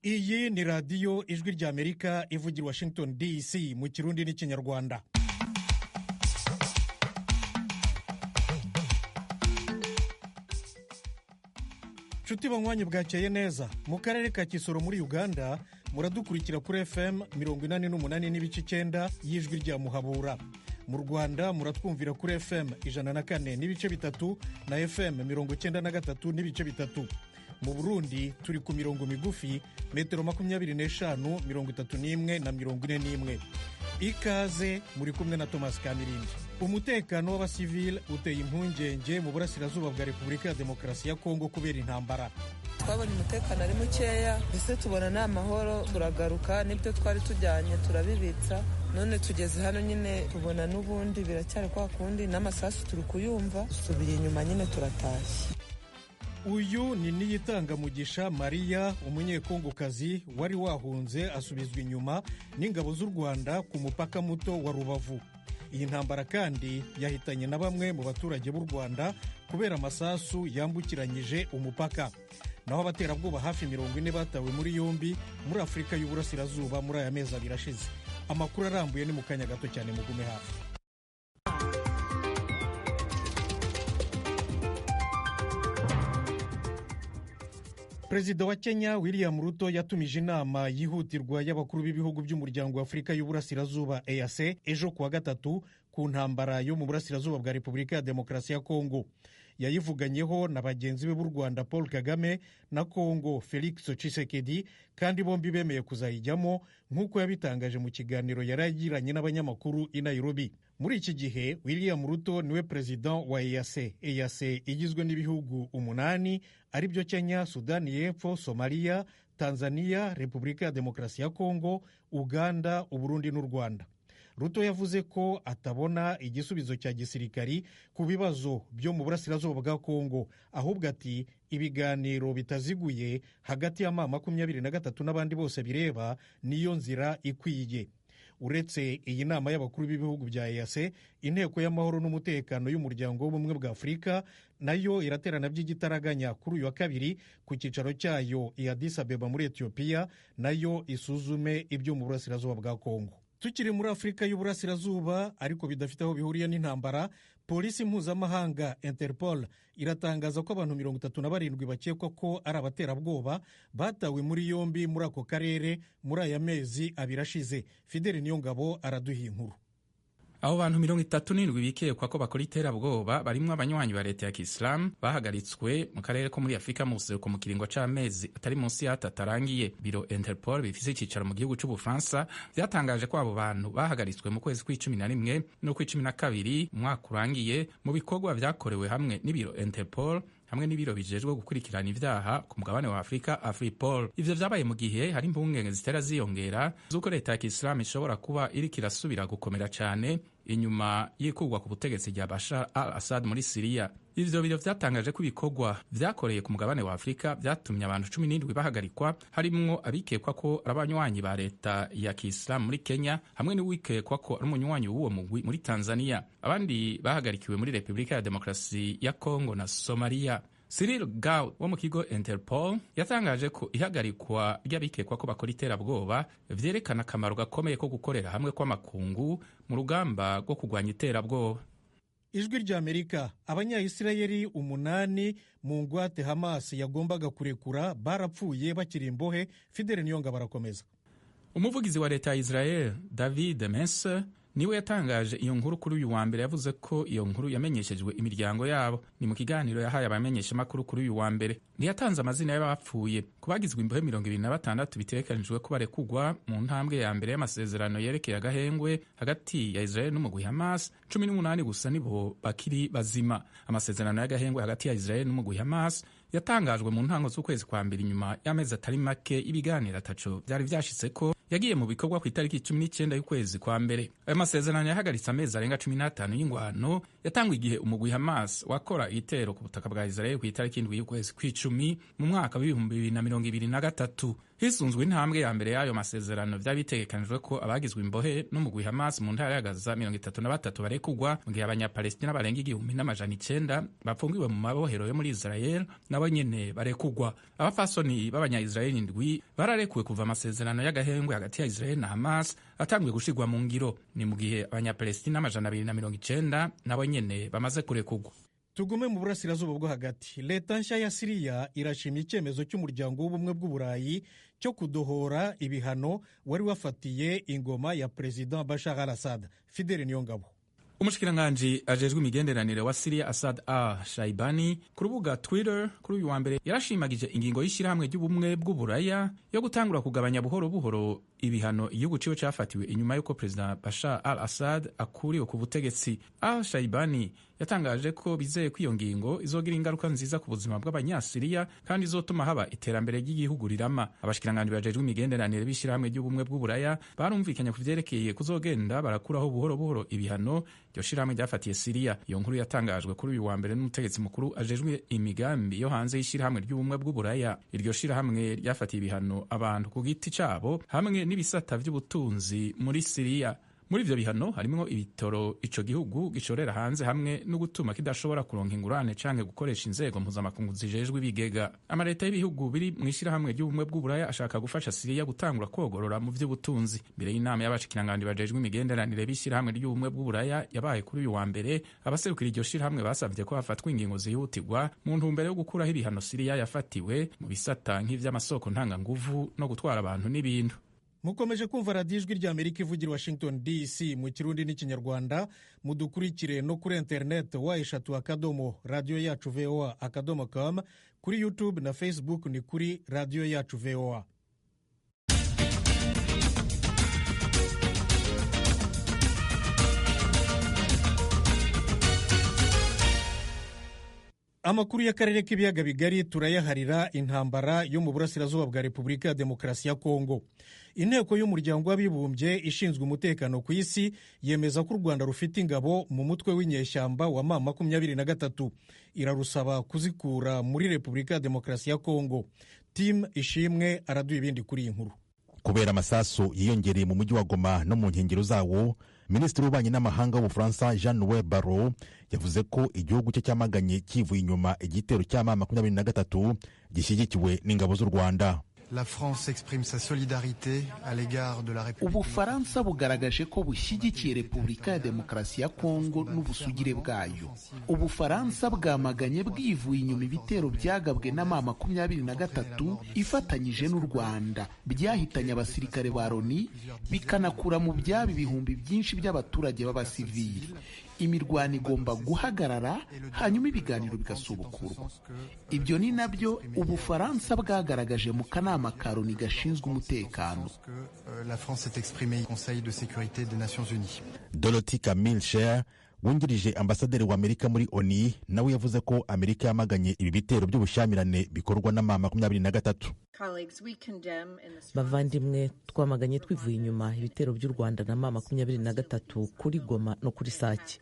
iyi ni radiyo ijwi ry'amerika ivugira Washington DC mu kirundi n'ikinyarwanda. nshuti banywanyi bwakeye neza, mu karere ka Kisoro muri Uganda muradukurikira kuri FM 88 n'ibice 9 y'ijwi rya Muhabura. Mu Rwanda muratwumvira kuri FM 104 n'ibice bitatu na FM 93 n'ibice bitatu. Mu Burundi turi ku mirongo migufi metero 25, 31 na 41. Ikaze muri kumwe na Thomas Kamirindi. Umutekano w'abasivile uteye impungenge mu burasirazuba bwa Repubulika ya Demokarasi ya Kongo kubera intambara. Twabonye umutekano ari mukeya, mbese tubona nta mahoro, turagaruka n'ibyo twari tujyanye turabibitsa, none tugeze hano nyine tubona n'ubundi biracyari kwa kundi, n'amasasu turi kuyumva, dusubiye inyuma nyine turatashye. Uyu ni Niyitangamugisha Maria, umunyekongokazi wari wahunze asubizwa inyuma n'ingabo z'u Rwanda ku mupaka muto wa Rubavu. Iyi ntambara kandi yahitanye na bamwe mu baturage b'u Rwanda kubera amasasu yambukiranyije umupaka. Naho abaterabwoba hafi 40 batawe muri yombi muri Afurika y'Uburasirazuba muri aya mezi abiri ashize. Amakuru arambuye ni mu kanya gato cyane, mugume hafi. Perezida wa Kenya William Ruto yatumije inama yihutirwa y'abakuru b'ibihugu by'umuryango wa Afurika y'Uburasirazuba EAC ejo kuwa gatatu ku ntambara yo mu burasirazuba bwa Repubulika ya Demokarasi ya Kongo. Yayivuganyeho na bagenzi be b'u Rwanda Paul Kagame na Kongo Felix Tshisekedi, kandi bombi bemeye kuzayijyamo nk'uko yabitangaje mu kiganiro yaragiranye n'abanyamakuru i Nairobi. Muri iki gihe William Ruto niwe perezida wa EAC. EAC igizwe n'ibihugu 8 ari byo Kenya, Sudani y'Epfo, Somalia, Tanzania, Repubulika ya Demokarasi ya Kongo, Uganda, Uburundi n'u Rwanda. Ruto yavuze ko atabona igisubizo cya gisirikari ku bibazo byo mu burasirazuba bwa Kongo, ahubwo ati ibiganiro bitaziguye hagati ya M23 n'abandi bose bireba niyo nzira ikwiye. Uretse iyi nama y'abakuru b'ibihugu bya EAC, inteko y'amahoro n'umutekano y'umuryango w'ubumwe bwa Afurika nayo iraterana by'igitaraganya kuri uyu wa kabiri ku cyicaro cyayo i Addis Abeba muri Ethiopia, nayo isuzume ibyo mu burasirazuba bwa Kongo. Tukiri muri Afurika y'Uburasirazuba ariko bidafite aho bihuriye n'intambara, polisi mpuzamahanga Interpol iratangaza ko abantu 37 bakekwa ko ari abaterabwoba batawe muri yombi muri ako karere muri aya mezi abiri ashize. Fidel Niyongabo araduha inkuru. Abo bantu 37 bikekwa ko bakora iterabwoba barimwo abanywanyi ba leta ya Kisilamu bahagaritswe mu karere ko muri Afurika mu buseruko mu kiringo c'amezi atari munsi ya 3 arangiye. Biro Interpol bifise icicaro mu gihugu c'Ubufaransa byatangaje ko abo bantu bahagaritswe mu kwezi kw'icumi no kw'icumi umwaka urangiye mu bikorwa vyakorewe hamwe n'ibiro Interpol hamwe n'ibiro bijejwe gukurikirana ivyaha ku mugabane wa Afurika Afripol. Ivyo vyabaye mu gihe hari impungenge zitera ziyongera z'uko leta ya Kisilamu ishobora kuba iriko irasubira gukomera cane inyuma y'ikugwa ku butegetsi rya Bashar al-Assad muri Syria. Ivyo biro vyatangaje ko ibikorwa vyakoreye ku mugabane wa Afurika vyatumye abantu 17 bahagarikwa, harimwo abikekwa ko ari abanywanyi ba leta ya Kisilamu muri Kenya hamwe n'uwikekwa ko ari umunywanyi w'uwo mugwi muri Tanzania. Abandi bahagarikiwe muri Repubulika ya Demokarasi ya Kongo na Somalia. Cyril Gaud wo mu kigo Interpol yatangaje ko ihagarikwa ry'abikekwa ko bakora iterabwoba vyerekana akamaro gakomeye ko gukorera hamwe kw'amakungu mu rugamba rwo kurwanya iterabwoba. Ijwi ry'Amerika, Abanya-Isirayeli 8 mu ngwate Hamas yagombaga kurekura barapfuye bakiri imbohe. Fidel Niyonga barakomeza. Umuvugizi wa leta ya Israel David Menser niwe yatangaje iyo nkuru kuri uyu wa mbere. Yavuze ko iyo nkuru yamenyeshejwe imiryango yabo. Ni mu kiganiro yahaye abamenyesha makuru kuri uyu wa mbere. Ntiyatanze amazina y'abapfuye. Kubagizwe imbohe 26 bitegekanijwe ko barekugwa mu ntambwe ya mbere y'amasezerano yerekeye agahengwe hagati ya Israel n'umugwi Hamas. 18 gusa nibo bakiri bazima. Amasezerano y'agahengwe hagati ya Israel n'umugwi Hamas yatangajwe mu ntango z'ukwezi kwa mbere inyuma y'amezi atari make ibiganiro ataco byari vyashitse ko yagiye mu bikorwa ku itariki 19 y'ukwezi kwa mbere. Ayo masezerano yahagaritse amezi arenga 15 y'ingwano yatangwa igihe umugwi Hamas wakora igitero ku butaka bwa Israel ku itariki 7 y'ukwezi kw'icumi mu mwaka wa 2023. hisunzwe intambwe ya mbere y'ayo masezerano vyari bitegekanijwe ko abagizwe imbohe n'umugwi Hamas mu ntara ya Gaza 33 barekugwa, mu gihe abanyapalestina barenga 1,900 bapfungiwe mu mabohero yo muri Israel nabo nyene barekugwa. Abafasoni b'abanya-Israel 7 bararekuwe kuva amasezerano y'agahengwe hagati ya Israel na Hamas atanguye gushirwa mu ngiro, ni mu gihe abanyapalestina 290 nabo nyene bamaze kurekugwa. Tugume mu burasirazuba bwo hagati. Leta nshya ya Siriya irashimye icyemezo cy'umuryango w'ubumwe bw'Uburayi cyo kudohora ibihano wari wafatiye ingoma ya President Bashar al-Assad. Fidel Niyongabo. Umushikiranganji ajejwe imigenderanire wa Syria Assad al-Shaibani ku rubuga Twitter kuri uyu wa mbere yarashimagije ingingo y'ishyirahamwe ry'ubumwe bw'Uburaya yo gutangura kugabanya buhoro buhoro ibihano igihugu ciwe cafatiwe inyuma y'uko President Bashar al-Assad akuriwe ku butegetsi. Al-Shaibani yatangaje ko bizeye ko iyo ngingo izogira ingaruka nziza ku buzima bw'abanyasiriya kandi izotuma haba iterambere ry'igihugu rirama. Abashikiranganji bajejwe imigenderanire b'ishyirahamwe ry'ubumwe bw'Uburaya barumvikanye ku vyerekeye kuzogenda barakuraho buhoro buhoro ibihano iryo shirahamwe ryafatiye Siriya. Iyo nkuru yatangajwe kuri uyu wa mbere n'umutegetsi mukuru ajejwe imigambi yo hanze y'ishyirahamwe ry'ubumwe bw'Uburaya. Iryo shirahamwe ryafatiye ibihano abantu ku giti cabo hamwe n'ibisata vy'ubutunzi muri Siriya. Muri ivyo bihano harimwo ibitoro ico gihugu gishorera hanze hamwe no gutuma kidashobora kuronka ingurane canke gukoresha inzego mpuzamakungu zijejwe ibigega. Amaleta y'ibihugu biri mw'ishirahamwe ry'ubumwe bw'Uburaya ashaka gufasha Siriya gutangura kwogorora mu vy'ubutunzi. Mbere y'inama y'abashikiranganji bajejwe imigenderanire b'ishirahamwe ry'ubumwe bw'Uburaya yabaye kuri uyu wa mbere, abaserukira iryo shirahamwe basavye ko hafatwa ingingo zihutirwa mu ntumbero yo gukuraho ibihano Siriya yafatiwe mu bisata nk'ivy'amasoko ntanganguvu no gutwara abantu n'ibintu. Mukomeje kumva radiyo ijwi ry'Amerika ivugira Washington DC mu Kirundi n'Ikinyarwanda. Mudukurikire no kuri internet wa radio yacu voa.com, kuri YouTube na Facebook ni kuri radio yacu voa. Amakuru y'akarere k'ibiyaga bigari turayaharira intambara yo mu burasirazuba bwa Repubulika ya Demokarasi ya Kongo. Inteko y'umuryango w'abibumbye ishinzwe umutekano ku isi yemeza ko u Rwanda rufite ingabo mu mutwe w'inyeshyamba wa M23, irarusaba kuzikura muri Repubulika ya Demokarasi ya Kongo. Tim Ishimwe araduha ibindi kuri iyi nkuru. Kubera amasasu yiyongereye mu mujyi wa Goma no mu nkengero zawo, Minisitiri w'ububanyi n'amahanga w'Ubufaransa Jean-Noël Barrot yavuze ko igihugu cye cyamaganye kivuye inyuma igitero cya M23 gishyigikiwe n'ingabo z'u Rwanda. La France exprime sa solidarité à l'égard de la République. Ubufaransa bugaragaje ko bushyigikiye Repubulika ya Demokarasi ya Kongo n'ubusugire bwayo. Ubufaransa bwamaganye bwivuye inyuma ibitero byagabwe na M23 ifatanyije n'u Rwanda byahitanye abasirikare ba Loni bikanakura mu byabo ibihumbi byinshi by'abaturage b'abasivili. Imirwano igomba guhagarara hanyuma ibiganiro bigasubukurwa. Ibyo ni nabyo Ubufaransa bwagaragaje mu kanama ka Loni gashinzwe umutekano. La France s'est exprimée au Conseil de sécurité des Nations Unies. Dorothy Camille Cher wungirije ambasaderi wa Amerika muri ONU nawe yavuze ko Amerika yamaganye ibi bitero by'ubushyamirane bikorwa na M23. Bavandimwe, twamaganye twivuye inyuma ibitero by'u Rwanda na M23 kuri Goma no kuri Sake.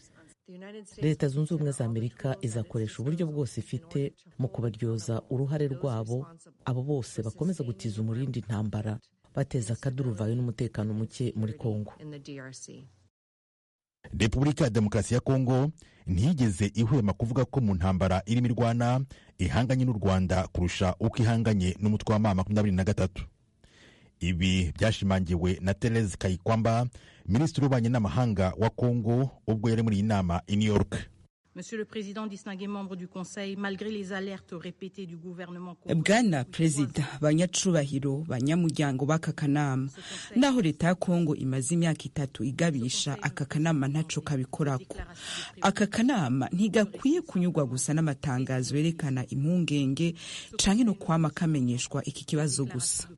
Leta Zunze Ubumwe za Amerika izakoresha uburyo bwose ifite mu kubaryoza uruhare rwabo abo bose bakomeza gutiza umurindi intambara bateza akaduruvayo n'umutekano muke muri Kongo. Repubulika ya Demokarasi ya Kongo ntiyigeze ihwema kuvuga ko mu ntambara irimo irwana ihanganye n'u Rwanda kurusha uko ihanganye n'umutwe wa M23. Ibi byashimangiwe na Therese Kayikwamba, Minisitiri w'ububanyi n'amahanga wa Kongo, ubwo yari muri iyi nama i New York. Monsieur le Président, distingués membres du Conseil, malgré les alertes répétées du gouvernement. Bwana Perezida, banyacubahiro, banyamuryango b'aka kanama, naho leta ya Kongo imaze imyaka 3 igabisha aka kanama ntaco kabikorako. Aka kanama ntigakwiye kunyurwa gusa n'amatangazo yerekana impungenge canke no kwama kamenyeshwa iki kibazo gusa.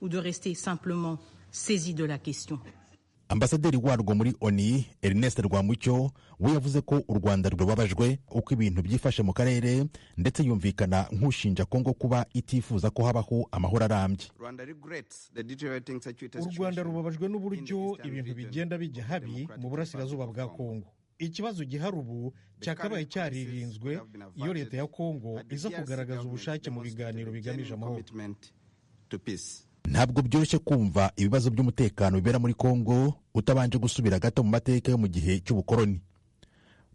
Ou de rester simplement saisi de la question. Ambasaderi warwo muri ONU Ernest Rwamucyo we yavuze ko u Rwanda rwababajwe uko ibintu byifashe mu karere, ndetse yumvikana nk'ushinja Kongo kuba itifuza ko habaho amahoro arambye. U Rwanda rubabajwe n'uburyo ibintu bigenda bijya habi mu burasirazuba bwa Kongo. Ikibazo gihari ubu cyakabaye cyaririnzwe iyo leta ya Kongo iza kugaragaza ubushake mu biganiro bigamije amahoro. ntabwo byoroshye kumva ibibazo by'umutekano bibera muri Kongo utabanje gusubira gato mu mateka yo mu gihe cy'ubukoloni.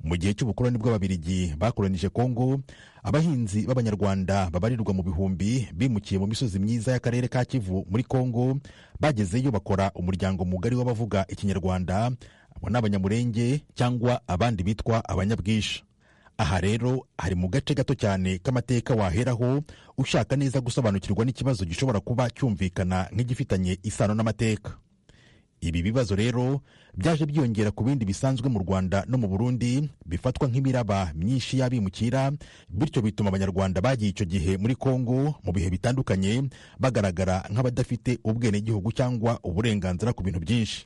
Mu gihe cy'ubukoloni bw'Ababiligi bakolonije Kongo, abahinzi b'Abanyarwanda babarirwa mu bihumbi bimukiye mu misozi myiza y'akarere ka Kivu muri Kongo. Bagezeyo bakora umuryango mugari w'abavuga Ikinyarwanda, abo ni Abanyamurenge cyangwa abandi bitwa Abanyabwisha. Aha rero hari mu gace gato cyane k'amateka waheraho ushaka neza gusobanukirwa n'ikibazo gishobora kuba cyumvikana nk'igifitanye isano n'amateka. Ibi bibazo rero byaje byiyongera ku bindi bisanzwe mu Rwanda no mu Burundi bifatwa nk'imiraba myinshi y'abimukira, bityo bituma Abanyarwanda bagiye icyo gihe muri Kongo mu bihe bitandukanye bagaragara nk'abadafite ubwenegihugu cyangwa uburenganzira ku bintu byinshi.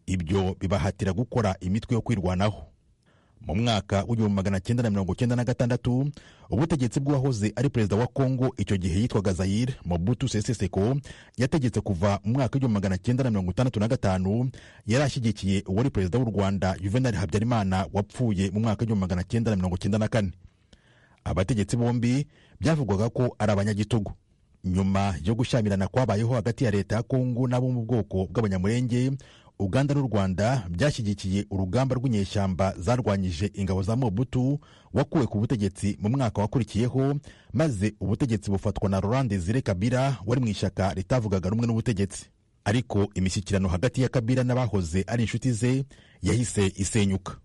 Ibyo bibahatira gukora imitwe yo kwirwanaho. Mu mwaka w'1996 ubutegetsi bw'uwahoze ari perezida wa Kongo icyo gihe yitwaga Zaire, Mobutu Sese Seko, yategetse kuva mu mwaka w'1965 yari ashyigikiye uwari perezida w'u Rwanda Juvenal Habyarimana wapfuye mu mwaka w'1994. Abategetsi bombi byavugwaga ko ari abanyagitugu. Nyuma yo gushyamirana kwabayeho hagati ya leta ya Kongo n'abo mu bwoko bw'Abanyamurenge, Uganda n'u Rwanda byashyigikiye urugamba rw'inyeshyamba zarwanyije ingabo za Mobutu wakuwe ku butegetsi mu mwaka wakurikiyeho, maze ubutegetsi bufatwa na Laurent Desire Kabila wari mu ishyaka ritavugaga rumwe n'ubutegetsi. Ariko imishyikirano hagati ya Kabila n'abahoze ari inshuti ze yahise isenyuka.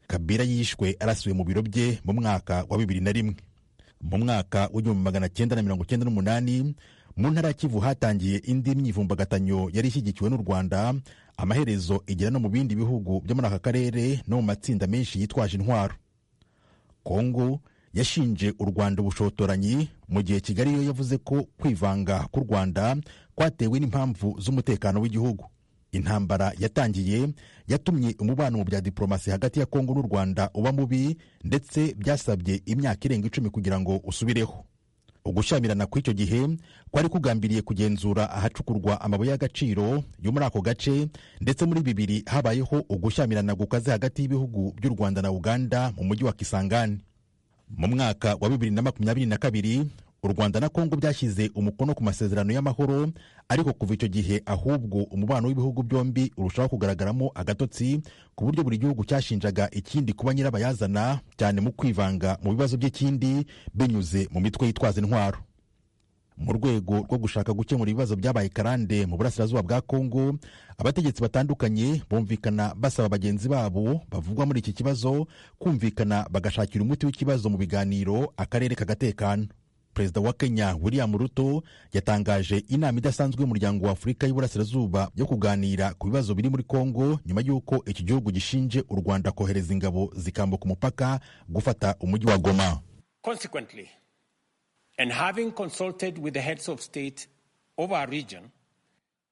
Kabila yishwe arasiwe mu biro bye mu mwaka wa 2001. Mu mwaka w'1998 mu ntara ya Kivu hatangiye indi myivumbagatanyo yari ishyigikiwe n'u Rwanda, amaherezo igera no mu bindi bihugu byo muri aka karere no mu matsinda menshi yitwaje intwaro. Kongo yashinje u Rwanda ubushotoranyi, mu gihe Kigali yo yavuze ko kwivanga k'u Rwanda kwatewe n'impamvu z'umutekano w'igihugu. Intambara yatangiye yatumye umubano mu bya diplomasi hagati ya Kongo n'u Rwanda uba mubi, ndetse byasabye imyaka irenga 10 kugira ngo usubireho. Ugushyamirana kw'icyo gihe kwari kugambiriye kugenzura ahacukurwa amabuye y'agaciro yo muri ako gace, ndetse muri 2000 habayeho ugushyamirana gukaze hagati y'ibihugu by'u Rwanda na Uganda mu mujyi wa Kisangani. Mu mwaka wa 2022 u Rwanda na Kongo byashyize umukono ku masezerano y'amahoro, ariko kuva icyo gihe ahubwo umubano w'ibihugu byombi urushaho kugaragaramo agatotsi, ku buryo buri gihugu cyashinjaga ikindi kuba nyirabayazana cyane mu kwivanga mu bibazo by'ikindi binyuze mu mitwe yitwaza intwaro. Mu rwego rwo gushaka gukemura ibibazo byabaye karande mu burasirazuba bwa Kongo, abategetsi batandukanye bumvikana basaba bagenzi babo bavugwa muri iki kibazo kumvikana bagashakira umuti w'ikibazo mu biganiro akarere kagatekana. Perezida wa Kenya William Ruto yatangaje inama idasanzwe y'umuryango wa Afurika y'Uburasirazuba yo kuganira ku bibazo biri muri Kongo nyuma y'uko iki gihugu gishinje u Rwanda kohereza ingabo zikambuka umupaka gufata umujyi wa Goma. Consequently, and having consulted with the heads of state of our region,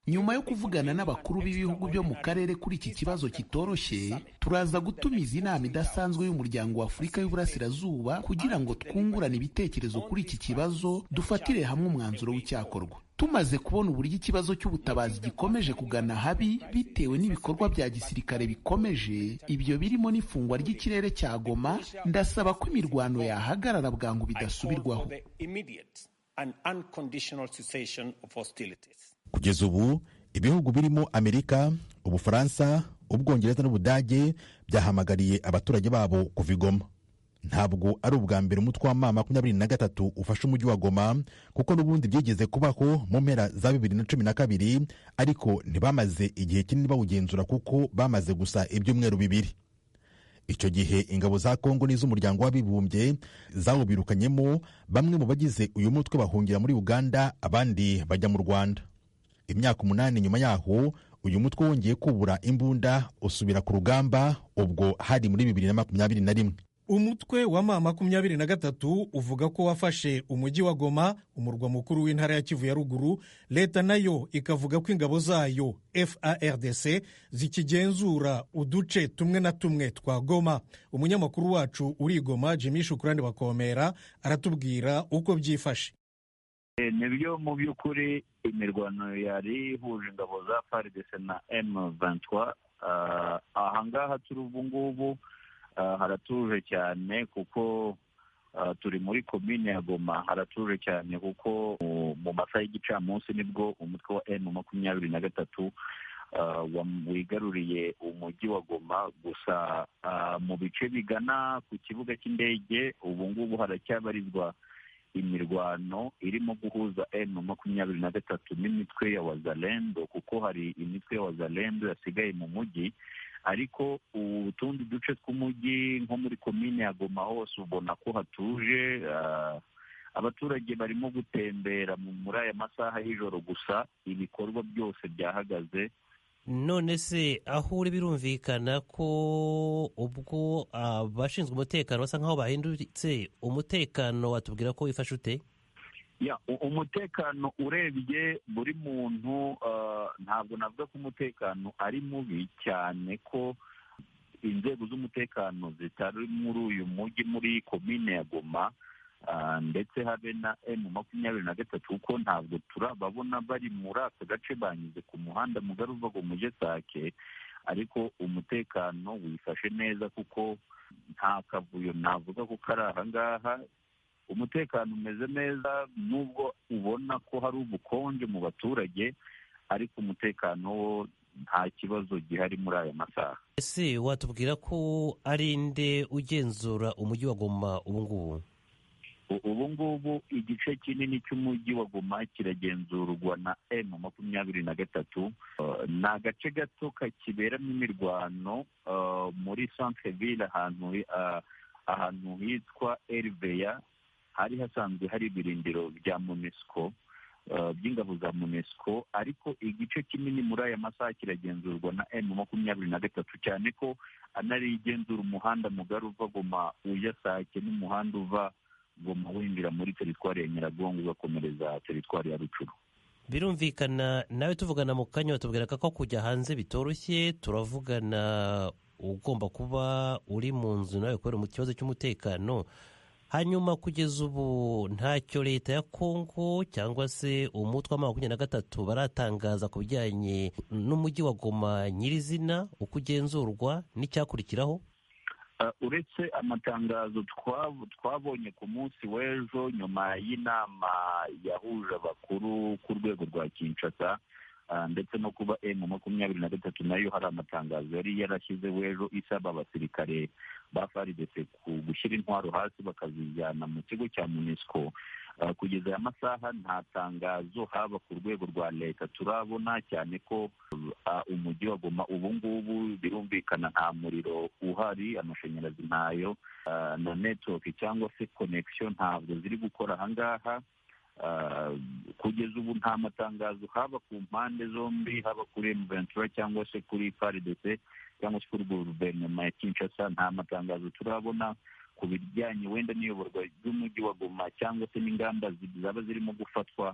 nyuma yo kuvugana n'abakuru b'ibihugu byo mu karere kuri iki kibazo kitoroshye, turaza gutumiza inama idasanzwe y'umuryango wa Afurika y'Uburasirazuba kugira ngo twungurane ibitekerezo kuri iki kibazo, dufatire hamwe umwanzuro w'icyakorwa. Tumaze kubona uburyo ikibazo cy'ubutabazi gikomeje kugana habi bitewe n'ibikorwa bya gisirikare bikomeje, ibyo birimo n'ifungwa ry'ikirere cya Goma, ndasaba ko imirwano yahagarara bwangu bidasubirwaho. Kugeza ubu ibihugu birimo Amerika, Ubufaransa, Ubwongereza n'Ubudage byahamagariye abaturage babo kuva i Goma. Ntabwo ari ubwa mbere umutwe wa M23 ufashe umujyi wa Goma, kuko n'ubundi byigeze kubaho mu mpera za 2012, ariko ntibamaze igihe kinini bawugenzura kuko bamaze gusa ibyumweru 2. Icyo gihe ingabo za Kongo n'iz'umuryango w'abibumbye zawubirukanyemo, bamwe mu bagize uyu mutwe bahungira muri Uganda, abandi bajya mu Rwanda. Imyaka 8 nyuma yaho uyu mutwe wongeye kubura imbunda usubira ku rugamba, ubwo hari muri 2021. Umutwe wa M23 uvuga ko wafashe umujyi wa Goma, umurwa mukuru w'intara ya Kivu ya ruguru. Leta nayo ikavuga ko ingabo zayo FARDC zikigenzura uduce tumwe na tumwe twa Goma. Umunyamakuru wacu uri Goma, Jimmy Shukrani Bakomera, aratubwira uko byifashe. Nibyo mu by'ukuri imirwano yari ihuje ingabo za FARDC na M23. Ahangaha turi ubu ngubu haratuje cyane kuko turi muri komine ya Goma, haratuje cyane kuko mu masaha y'igicamunsi nibwo umutwe wa M23 wigaruriye umujyi wa Goma. Gusa mu bice bigana ku kibuga cy'indege ubu ngubu haracyabarizwa imirwano irimo guhuza M23 n'imitwe ya Wazalendo, kuko hari imitwe ya Wazalendo yasigaye mu mujyi, ariko utundi duce tw'umujyi nko muri komine ya Goma hose ubona ko hatuje. Abaturage barimo gutembera muri aya masaha y'ijoro, gusa ibikorwa byose byahagaze. None se aho uri birumvikana ko ubwo abashinzwe umutekano basa nk'aho bahindutse, umutekano watubwira ko wifashe ute? Umutekano urebye buri muntu, ntabwo navuga ko umutekano ari mubi cyane, ko inzego z'umutekano zitari muri uyu mujyi muri komine ya Goma ndetse habe na M23, kuko ntabwo turababona bari muri aka gace, banyuze ku muhanda mugari uva ngo muje Sake, ariko umutekano wifashe neza kuko nta kavuyo navuga ko kari aha ngaha. Umutekano umeze neza, nubwo ubona ko hari ubukonje mu baturage, ariko umutekano wo nta kibazo gihari muri aya masaha. Ese watubwira ko ari nde ugenzura umujyi wa Goma ubu ngubu? Ubu ngubu igice kinini cy'umujyi wa Goma kiragenzurwa na M23. Ni agace gato kakiberamo imirwano muri centre ville, ahantu hitwa Elveya. Hari hasanzwe hari ibirindiro bya MONUSCO, by'ingabo za MONUSCO, ariko igice kinini muri aya masaha kiragenzurwa na M23, cyane ko anarigenzura umuhanda mugari uva Goma ujya Sake n'umuhanda uva Goma winjira muri teritwari ya Nyiragongo ugakomereza teritwari ya Rucuru. Birumvikana nawe tuvugana mu kanya watubwira ko kujya hanze bitoroshye, turavugana ugomba kuba uri mu nzu nawe kubera mu kibazo cy'umutekano. Hanyuma kugeza ubu ntacyo leta ya Kongo cyangwa se umutwe wa 23 baratangaza ku bijyanye n'umujyi wa Goma nyirizina uko ugenzurwa n'icyakurikiraho? Uretse amatangazo twabonye ku munsi w'ejo nyuma y'inama yahuje abakuru ku rwego rwa Kinshasa, ndetse no kuba M23 nayo hari amatangazo yari yarashyize w'ejo isaba abasirikare ba FARDC gushyira intwaro hasi bakazijyana mu kigo cya MONUSCO. Kugeza aya masaha nta tangazo haba ku rwego rwa leta turabona, cyane ko umujyi wa Goma ubu ngubu birumvikana nta muriro uhari, amashanyarazi ntayo, na network cyangwa se connection ntabwo ziri gukora aha ngaha. Kugeza ubu nta matangazo haba ku mpande zombi, haba kuri M23 cyangwa se kuri FARDC cyangwa se kuri guverinoma ya Kinshasa, nta matangazo turabona ku bijyanye wenda n'iyoborwa ry'umujyi wa Goma cyangwa se n'ingamba zaba zirimo gufatwa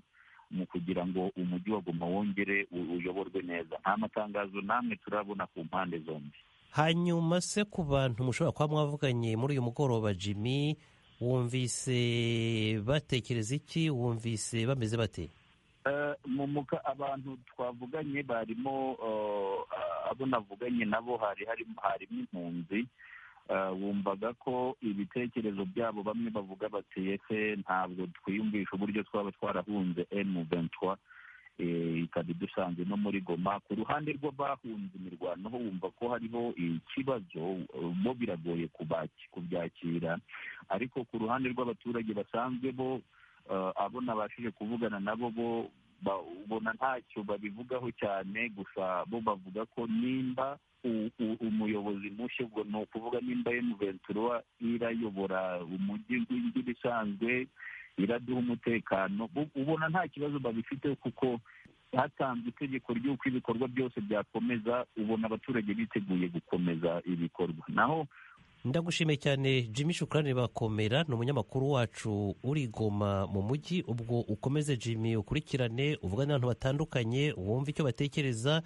mu kugira ngo umujyi wa Goma wongere uyoborwe neza. Nta matangazo namwe turabona ku mpande zombi. Hanyuma se ku bantu mushobora kuba mwavuganye muri uyu mugoroba, Jimmy, wumvise batekereza iki? Wumvise bameze bate? Mumuka abantu twavuganye barimo abo navuganye nabo harimo impunzi. Wumvaga ko ibitekerezo byabo bamwe bavuga bati ese ntabwo twiyumvisha uburyo twaba twarahunze M23 ikabidusanze no muri Goma. Ku ruhande rw'abahunze imirwano ho wumva ko hariho ikibazo, bo biragoye kubyakira, ariko ku ruhande rw'abaturage basanzwe bo abo nabashije kuvugana nabo bo ubona ntacyo babivugaho cyane. Gusa bo bavuga ko nimba umuyobozi mushya, ubwo ni ukuvuga nimba M23 irayobora umujyi nk'ibisanzwe, iraduha umutekano, ubona nta kibazo babifite, kuko hatanzwe itegeko ry'uko ibikorwa byose byakomeza. Ubona abaturage biteguye gukomeza ibikorwa. Naho ndagushimiye cyane Jimmy Shukrani Bakomera, ni umunyamakuru wacu uri Goma mu mujyi. Ubwo ukomeze Jimmy, ukurikirane, uvugane n'abantu batandukanye, wumve icyo batekereza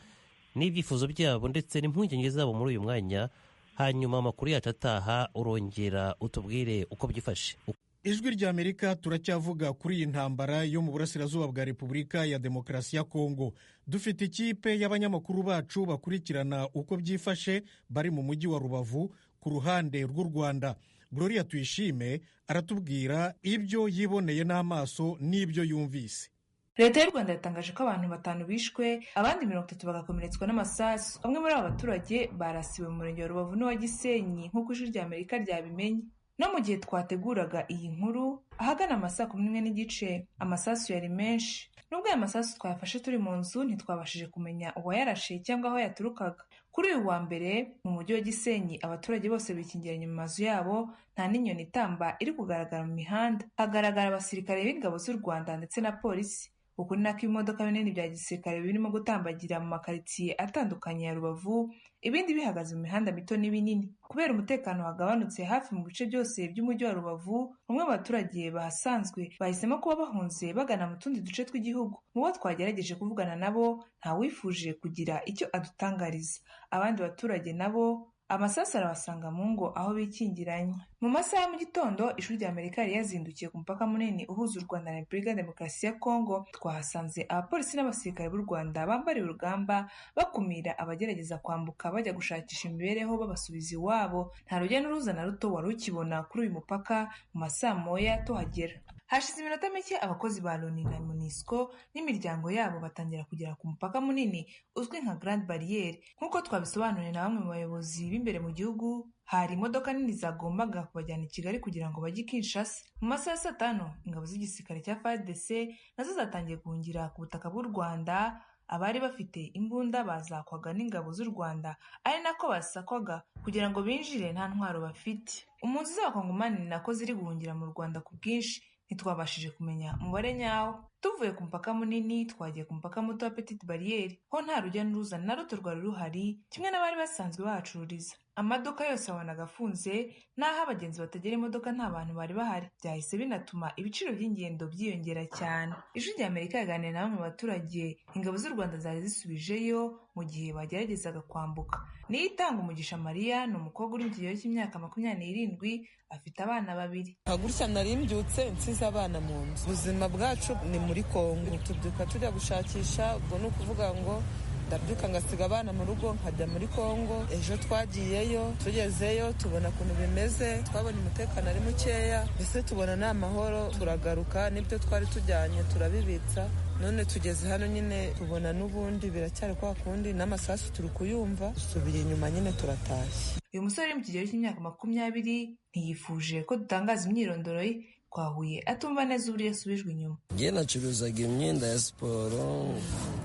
n'ibyifuzo byabo ndetse n'impungenge zabo muri uyu mwanya. Hanyuma amakuru yacu ataha urongera utubwire uko byifashe. Ijwi ry'Amerika turacyavuga kuri iyi ntambara yo mu burasirazuba bwa Repubulika ya Demokarasi ya Kongo. Dufite ikipe y'abanyamakuru bacu bakurikirana uko byifashe bari mu mujyi wa Rubavu ku ruhande rw'u Rwanda. Gloria Tuyishime aratubwira ibyo yiboneye n'amaso n'ibyo yumvise. Leta y'u Rwanda yatangaje ko abantu 5 bishwe, abandi 30 bagakomeretswa n'amasasu. Bamwe muri abo baturage barasiwe mu murenge wa Rubavu n'uwa Gisenyi nk'uko Ijwi ry'Amerika ryabimenye. No mu gihe twateguraga iyi nkuru ahagana amasaa 11:30 amasasu yari menshi. Nubwo aya masasu twayafashe turi mu nzu ntitwabashije kumenya uwayarashe cyangwa aho yaturukaga. Kuri uyu wa mbere mu mujyi wa Gisenyi abaturage bose bikingiranye mu mazu yabo, nta n'inyoni itamba iri kugaragara mu mihanda. Hagaragara abasirikare b'ingabo z'u Rwanda ndetse na polisi. Uku ni nako ibimodoka binini bya gisirikare birimo gutambagira mu makaritsiye atandukanye ya Rubavu, ibindi bihagaze mu mihanda mito n'ibinini. Kubera umutekano wagabanutse hafi mu bice byose by'umujyi wa Rubavu, bamwe mu baturage bahasanzwe bahisemo kuba bahunze bagana mu tundi duce tw'igihugu. Mu bo twagerageje kuvugana nabo ntawifuje kugira icyo adutangariza. Abandi baturage nabo amasasu arabasanga mu ngo aho bikingiranye. Mu masaha ya mu gitondo Ijwi ry'Amerika yari yazindukiye ku mupaka munini uhuza u Rwanda na Repubulika ya Demokarasi ya Kongo. Twahasanze abapolisi n'abasirikare b'u Rwanda bambariye urugamba bakumira abagerageza kwambuka bajya gushakisha imibereho babasubiza iwabo. Nta rujya n'uruza na ruto wari ukibona kuri uyu mupaka mu masaa moya tuhagera. Hashize iminota mike abakozi ba Loni na MONUSCO n'imiryango yabo batangira kugera ku mupaka munini uzwi nka Grande Barriere. Nk'uko twabisobanuriye na bamwe mu bayobozi b'imbere mu gihugu, hari imodoka nini zagombaga kubajyana i Kigali kugira ngo bajye Kinshasa. Mu masaha ya saa 5 ingabo z'igisirikare cya FARDC nazo zatangiye guhungira ku butaka bw'u Rwanda. Abari bafite imbunda bazakwaga n'ingabo z'u Rwanda, ari nako basakwaga kugira ngo binjire nta ntwaro bafite. Impunzi z'abakongomani nako ziri guhungira mu Rwanda ku bwinshi, ntitwabashije kumenya umubare nyawo. Tuvuye ku mupaka munini twagiye ku mupaka muto wa Petite Barriere, ho nta rujya n'uruza na ruto rwari ruhari, kimwe n'abari basanzwe bahacururiza. Amaduka yose wabonaga afunze, n'aho abagenzi batagera imodoka nta bantu bari bahari. Byahise binatuma ibiciro by'ingendo byiyongera cyane. Ijwi ry'Amerika yaganiriye na bamwe mu baturage ingabo z'u Rwanda zari zisubijeyo mu gihe bageragezaga kwambuka. Niyitanga Umugisha Maria ni umukobwa uri mu kigero cy'imyaka 27, afite abana 2. Gutya nari mbyutse nsize abana mu nzu. Ubuzima bwacu ni muri Kongo, tubyuka tujya gushakisha, ubwo ni ukuvuga ngo ndabyuka ngasiga abana mu rugo nkajya muri Kongo. Ejo twagiyeyo, tugezeyo tubona ukuntu bimeze, twabonye umutekano ari mukeya, mbese tubona nta mahoro, turagaruka n'ibyo twari tujyanye turabibitsa. None tugeze hano nyine tubona n'ubundi biracyari kwa kundi, n'amasasu turi kuyumva, dusubiye inyuma nyine turatashye. Uyu musore uri mu kigero cy'imyaka 20 ntiyifuje ko dutangaza imyirondoro ye. Twahuye atumva neza uburyo yasubijwe inyuma. Ngiye nacuruzaga imyenda ya siporo,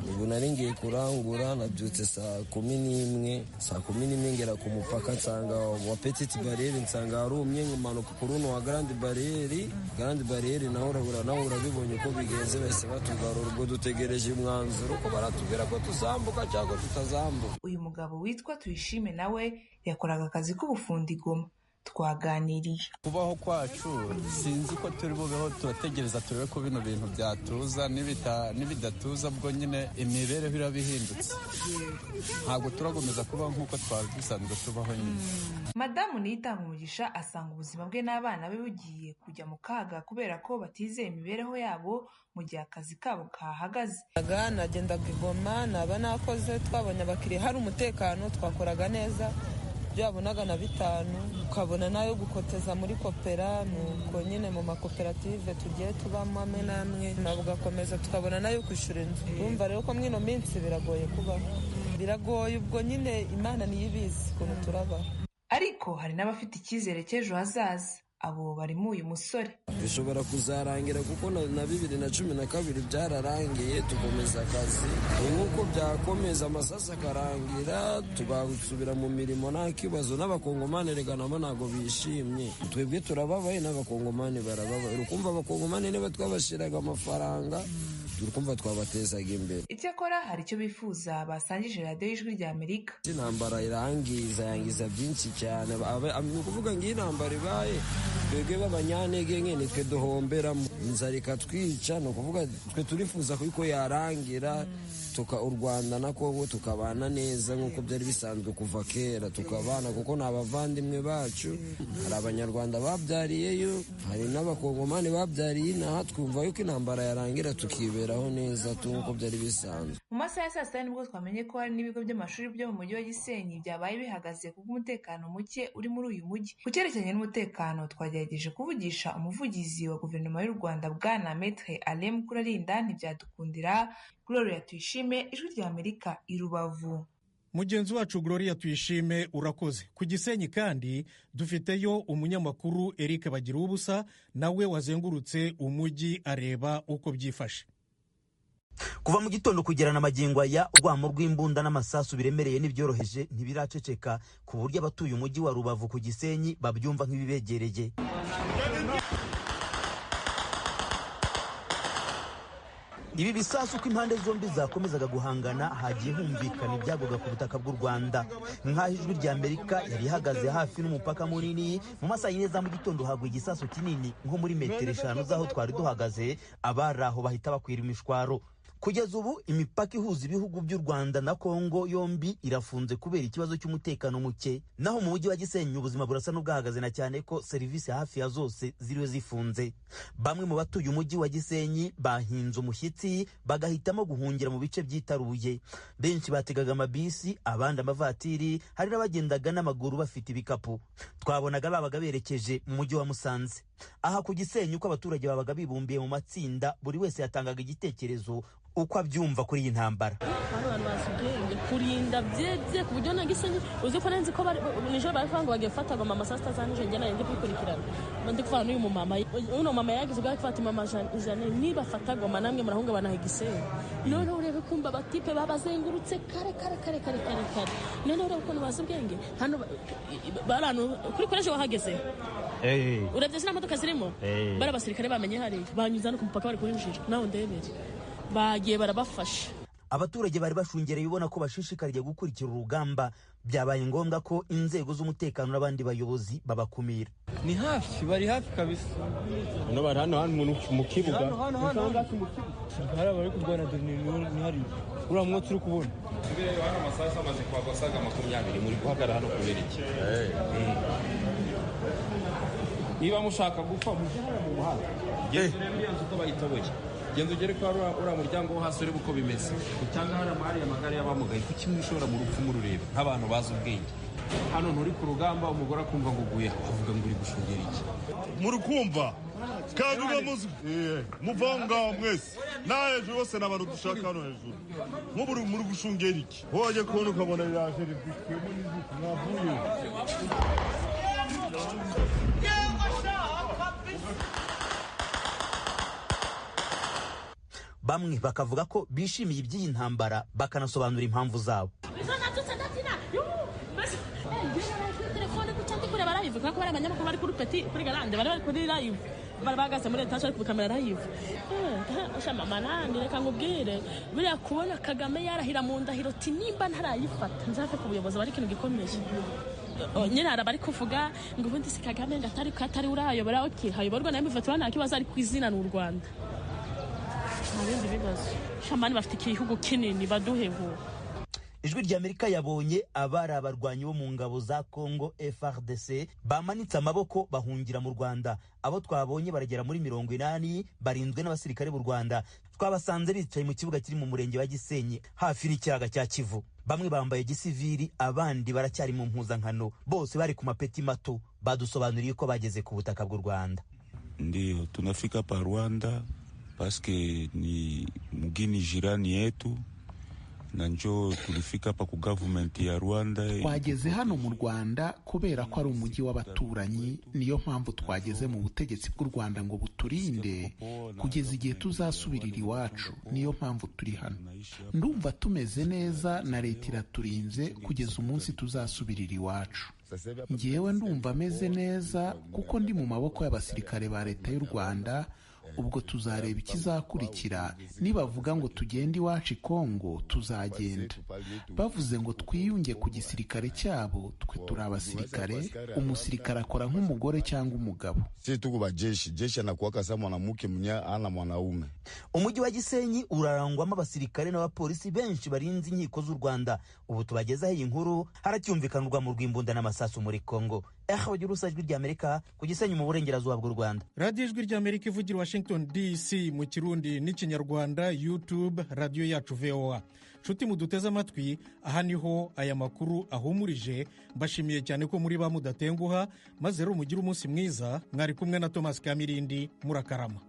ubu nari ngiye kurangura, nabyutse saa 11, saa 11 ngera ku mupaka nsanga wa Petite Barriere, nsanga harumye, nkamanuka ku runo wa Grande Barriere. Grande Barriere naho urabibonye ko bigenze, bahise batugarura. Ubwo dutegereje umwanzuro ko baratubwira ko tuzambuka cyangwa tutazambuka. Uyu mugabo witwa Tuyishime nawe yakoraga akazi k'ubufundi Goma. Twaganiriye kubaho kwacu, sinzi ko turi bubeho, turategereza turebe ko bino bintu byatuza, n'ibidatuza bwo nyine imibereho irabihindutse. Ntabwo turagomeza kubaho nk'uko twari dusanzwe tubaho nyine. Madamu Niyitanga Umugisha asanga ubuzima bwe n'abana be bugiye kujya mu kaga kubera ko batizeye imibereho yabo mu gihe akazi kabo kahagaze. Nagendaga i Goma, naba nakoze, twabonye abakiriya, hari umutekano, twakoraga neza. Byabonaga na 5, ukabona nayo gukoteza muri kopera, nuko nyine mu makoperative tugiye tubamo amwe n'amwe, nabwo gakomeza tukabona nayo kwishura inzu. Urumva rero ko mwino minsi biragoye kubaho, biragoye. Ubwo nyine Imana niyo ibizi ukuntu turabaho. Ariko hari n'abafite icyizere cy'ejo hazaza. Abo barimo uyu musore. Bishobora kuzarangira kuko na 2012 byararangiye, tukomeza akazi. Nk'uko byakomeza amasasu akarangira, tugasubira mu mirimo nta kibazo. N'abakongomani rega nabo ntabwo bishimye. Twebwe turababaye, n'abakongomani barababaye. Urukumva abakongomani niba twabashiraga amafaranga, urukumva twabatezaga imbere. Icyakora hari icyo bifuza basangije radiyo y'Ijwi ry'Amerika. Intambara yangiza byinshi cyane. Ni ukuvuga ngo iyi ntambara ibaye, twebwe b'abanyantege nke nitwe duhomberamo, inzara ikatwica. Ni ukuvuga twe turifuza ko yarangira, u Rwanda na Kongo tukabana neza nk'uko byari bisanzwe kuva kera, tukabana kuko ni abavandimwe bacu. Hari abanyarwanda babyariyeyo, hari n'abakongomani babyariye inaha, twumva yuko intambara yarangira tukiberaho neza nk'uko byari bisanzwe. Mu masaha ya saa sita nibwo twamenye ko hari n'ibigo by'amashuri byo mu mujyi wa Gisenyi byabaye bihagaze kubw'umutekano muke uri muri uyu mujyi. Ku cyerekeranye n'umutekano twagerageje kuvugisha umuvugizi wa guverinoma y'u Rwanda Bwana Maître Alain Mukurarinda ntibyadukundira. Gloria Tuyishime, Ijwi ry'Amerika, i Rubavu. Mugenzi wacu Gloria Tuyishime urakoze. Ku Gisenyi kandi dufiteyo umunyamakuru Eric Bagiruwubusa, nawe wazengurutse umujyi areba uko byifashe. Kuva mu gitondo kugera na magingo aya, urwamo rw'imbunda n'amasasu biremereye n'ibyoroheje ntibiraceceka, ku buryo abatuye umujyi wa Rubavu ku Gisenyi babyumva nk'ibibegereye. Ibi bisasu ko impande zombi zakomezaga guhangana, hagiye humvikana ibyagoga ku butaka bw'u Rwanda. Nk'aho Ijwi ry'Amerika yari ihagaze hafi n'umupaka munini, mu masaha y'ine za mu gitondo haguye igisasu kinini nko muri metero 5 z'aho twari duhagaze, abari aho bahita bakwira imishwaro. Kugeza ubu imipaka ihuza ibihugu by'u Rwanda na Kongo yombi irafunze kubera ikibazo cy'umutekano muke. Naho mu mujyi wa Gisenyi ubuzima burasa n'ubwahagaze na cyane ko serivisi hafi ya zose ziriwe zifunze. Bamwe mu batuye umujyi wa Gisenyi bahinze umushyitsi bagahitamo guhungira mu bice byitaruye. Benshi bategaga amabisi, abandi amavatiri, hari n'abagendaga n'amaguru bafite ibikapu. Twabonaga babaga berekeje mu mujyi wa Musanze. Aha ku Gisenyi uko abaturage babaga bibumbiye mu matsinda, buri wese yatangaga igitekerezo uko abyumva kuri iyi ntambara. Abantu basubwenge kurinda byebye ku buryo na Gisenyi uzi ko nanzi ko nijoro barifanga bagiye fata ngo mama sasta zanije njye nayo ndikurikirana. Ndi kuvana n'uyu mama. Uno mama yagize bwa Fatima Majane niba fata goma namwe murahunga bana Gisenyi. None urebe kumba batipe babazengurutse kare. None urebe ko basubwenge hano barano kuri koresho wahageze. Uravye sina modoka zirimo. Bara basirikare bamenye hari banyuza no ku mupaka bari kurinjira. Nawe ndebere. Bagiye barabafasha. Abaturage bari bashungereye ubona ko bashishikariye gukurikira urugamba, byabaye ngombwa ko inzego z'umutekano n'abandi bayobozi babakumira. Ni hafi, bari hafi kabisa. Hano bari hano mu kibuga. Hari abari kurwana ni hari. Ura mwotsi uri kubona. Imbere hano amasaha amaze kwagosaga 20 muri guhagarara hano kubera iki. Niba mushaka gupfa mujyana mu muhanda. Ngiye ko bayitoboye. Genda ugere ko ura muryango wo hasi uri buko bimeze. Cyangwa hari amahari amagare y'abamugaye kuki mwishora mu rupfu mu rurebe nk'abantu bazi ubwenge. Hano nturi ku rugamba umugore akumva ngo guye avuga ngo uri gushungera iki. Muri kumva kavuga muzi muvanga mwese na hejuru bose n'abantu dushaka hano hejuru nk'uburi muri gushungera iki. Woje kubona ukabona riraje rifitemo n'iziki mwavuye. Bamwe bakavuga ko bishimiye iby'iyi ntambara bakanasobanura impamvu zabo. Ko bari abanyamakuru bari kuri peti kuri galande bari kuri live barabagaze muri etage ari ku kamera live mama nandi reka ngubwire buriya kubona Kagame yarahira mu ndahiro ti nimba ntarayifata nzave ku buyobozi bari kintu gikomeye nyine arabari kuvuga ngo ubundi si Kagame atari urayobora hayoborwa na M23 nta kibazo ari kwizina n'u Rwanda nabindi bibazo shamani bafite igihugu kinini baduheho. Ijwi ry'Amerika yabonye abari abarwanyi bo mu ngabo za Kongo FARDC bamanitse amaboko bahungira mu Rwanda. Abo twabonye baragera muri 80 barinzwe n'abasirikare b'u Rwanda. Twabasanze bicaye mu kibuga kiri mu murenge wa Gisenyi hafi n'ikiyaga cya Kivu. Bamwe bambaye gisivili, abandi baracyari mu mpuzankano, bose bari ku mapeti mato. Badusobanuriye ko bageze ku butaka bw'u Rwanda. Ndio tunafika pa Rwanda paske ni mgini jirani yetu na njo tulifika hapa ku government ya Rwanda. Twageze hano mu Rwanda kubera ko ari umujyi w'abaturanyi, niyo mpamvu twageze mu butegetsi bw'u Rwanda ngo buturinde kugeza igihe tuzasubirira iwacu. Niyo mpamvu turi hano. Ndumva tumeze neza na leta iraturinze kugeza umunsi tuzasubirira iwacu. Ngewe ndumva meze neza kuko ndi mu maboko y'abasirikare ba leta y'u Rwanda. ubwo tuzareba ikizakurikira. Nibavuga ngo tugende iwacu i Kongo tuzagenda, bavuze ngo twiyunge ku gisirikare cyabo, twe turi abasirikare. Umusirikare akora nk'umugore cyangwa umugabo. Sisi tuko bajeshi, jeshi anakuwa kama mwanamke mwenye ana mwanaume. Umujyi wa Gisenyi urarangwamo abasirikare n'abapolisi benshi barinze inkiko z'u Rwanda. Ubu tubagezaho iyi nkuru, haracyumvikanirwa mu rw'imbunda n'amasasu muri Kongo. Bagira Ijwi ry'Amerika ku Gisenyi mu burengerazuba bw'u Rwanda. Radio Ijwi ry'Amerika ivugira Washington DC mu Kirundi n'Ikinyarwanda, YouTube Radio Yacu VOA. Nshuti muduteze amatwi, aha niho aya makuru ahumurije. Mbashimiye cyane ko muri ba mudatenguha, maze rero mugire umunsi mwiza. Mwari kumwe na Thomas Kamirindi, murakarama.